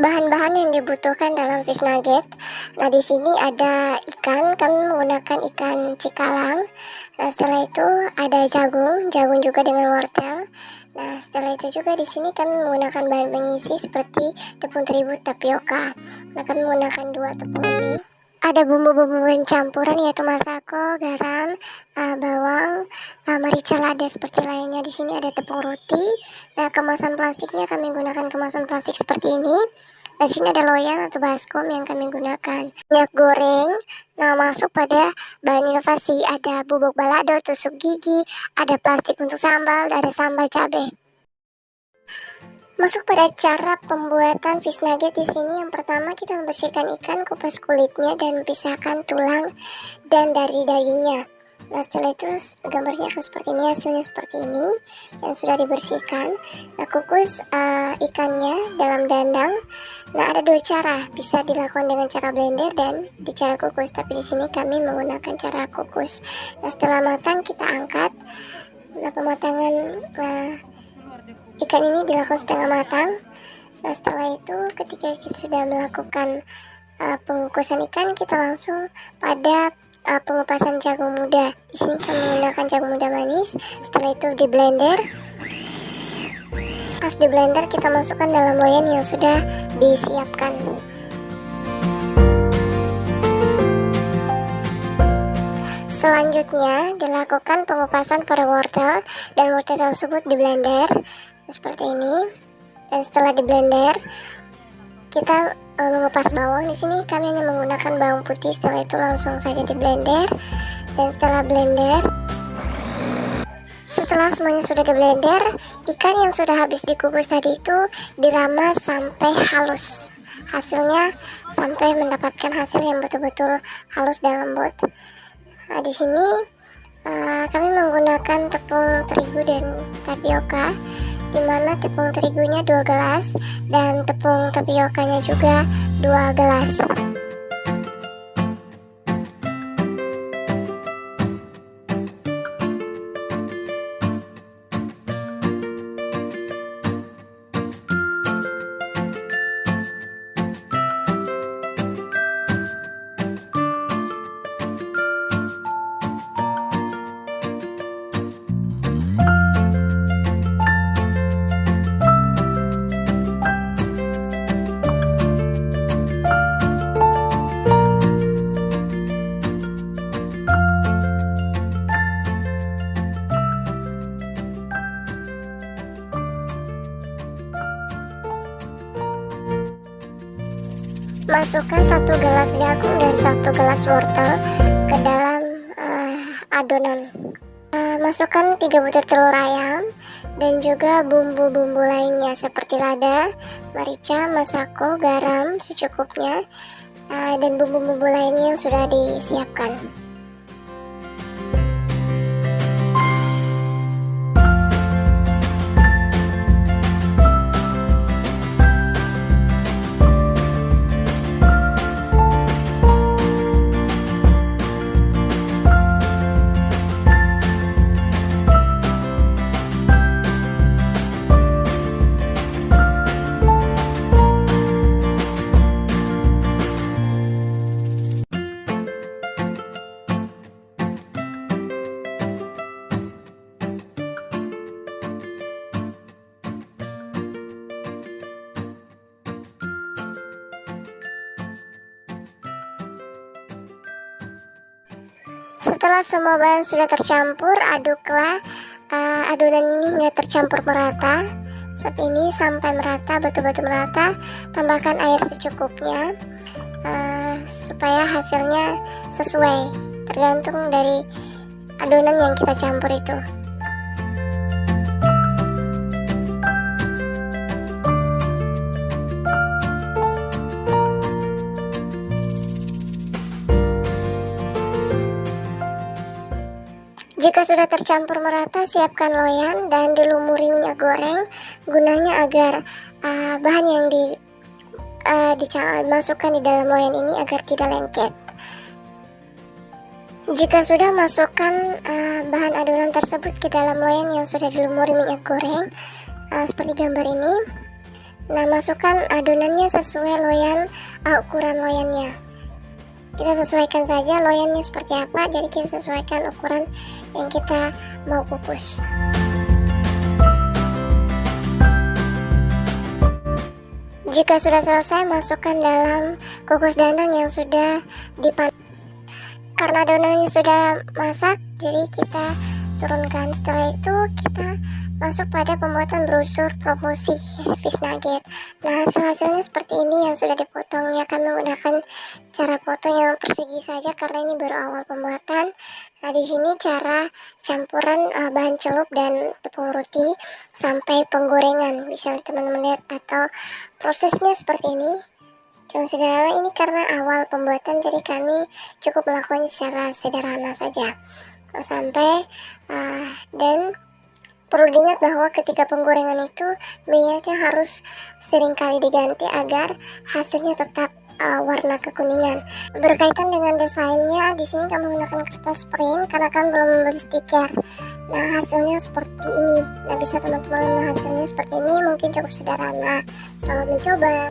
Bahan-bahan yang dibutuhkan dalam fish nugget. Nah, di sini ada ikan, kami menggunakan ikan cikalang. Nah, setelah itu ada jagung juga dengan wortel. Nah, setelah itu juga di sini kami menggunakan bahan pengisi seperti tepung terigu tapioka. Nah, kami menggunakan 2 tepung ini. Ada bumbu-bumbu campuran yaitu masako, garam, bawang, merica lada seperti lainnya. Di sini ada tepung roti. Nah, kemasan plastiknya kami gunakan kemasan plastik seperti ini. Di sini ada loyang atau baskom yang kami gunakan. Minyak goreng. Nah, masuk pada bahan inovasi ada bubuk balado, tusuk gigi, ada plastik untuk sambal, ada sambal cabai. Masuk pada cara pembuatan fish nugget. Di sini yang pertama kita membersihkan ikan, kupas kulitnya dan pisahkan tulang dan dari dagingnya. Nah, setelah itu gambarnya akan seperti ini, hasilnya seperti ini yang sudah dibersihkan. Nah, kukus ikannya dalam dandang. Nah, ada 2 cara, bisa dilakukan dengan cara blender dan di cara kukus, tapi di sini kami menggunakan cara kukus. Nah, setelah matang kita angkat. Nah, pematangan ikan ini dilakukan setengah matang. Nah, setelah itu ketika kita sudah melakukan pengukusan ikan, kita langsung pada pengupasan jagung muda. Di sini kami menggunakan jagung muda manis. Setelah itu di blender. Pas di blender kita masukkan dalam loyang yang sudah disiapkan. Selanjutnya dilakukan pengupasan pada wortel dan wortel tersebut di blender seperti ini. Dan setelah di blender kita mengupas bawang. Di sini kami hanya menggunakan bawang putih. Setelah itu langsung saja di blender. Dan setelah semuanya sudah di blender, ikan yang sudah habis dikukus tadi itu diramas sampai halus. Hasilnya sampai mendapatkan hasil yang betul-betul halus dan lembut. Nah, di sini kami menggunakan tepung terigu dan tapioka, di mana tepung terigunya 2 gelas dan tepung tapiokanya juga 2 gelas. Masukkan 1 gelas jagung dan 1 gelas wortel ke dalam adonan. Masukkan 3 butir telur ayam dan juga bumbu-bumbu lainnya seperti lada, merica, masako, garam secukupnya, dan bumbu-bumbu lainnya yang sudah disiapkan. Setelah semua bahan sudah tercampur, aduklah adonan ini hingga tercampur merata seperti ini sampai merata, betul-betul merata. Tambahkan air secukupnya supaya hasilnya sesuai, tergantung dari adonan yang kita campur itu. Jika sudah tercampur merata, siapkan loyang dan dilumuri minyak goreng, gunanya agar bahan yang dimasukkan di dalam loyang ini agar tidak lengket. Jika sudah, masukkan bahan adonan tersebut ke dalam loyang yang sudah dilumuri minyak goreng seperti gambar ini. Nah, masukkan adonannya sesuai ukuran loyangnya. Kita sesuaikan saja loyangnya seperti apa, jadi kita sesuaikan ukuran yang kita mau kukus. Jika sudah selesai, masukkan dalam kukus dandang yang sudah dipanas. Karena adonannya sudah masak, jadi kita turunkan. Setelah itu kita masuk pada pembuatan brosur promosi fish nugget. Nah, hasilnya seperti ini yang sudah dipotong. Ya, kami menggunakan cara potong yang persegi saja karena ini baru awal pembuatan. Nah, di sini cara campuran bahan celup dan tepung roti sampai penggorengan. Bisa teman-teman lihat, atau prosesnya seperti ini. Cukup sederhana ini karena awal pembuatan, jadi kami cukup melakukan secara sederhana saja. Sampai dan perlu diingat bahwa ketika penggorengan itu minyaknya harus seringkali diganti agar hasilnya tetap warna kekuningan. Berkaitan dengan desainnya, di sini kami menggunakan kertas print karena kami belum membeli stiker. Nah, hasilnya seperti ini. Nah, bisa teman-teman lihat hasilnya seperti ini, mungkin cukup sederhana. Selamat mencoba.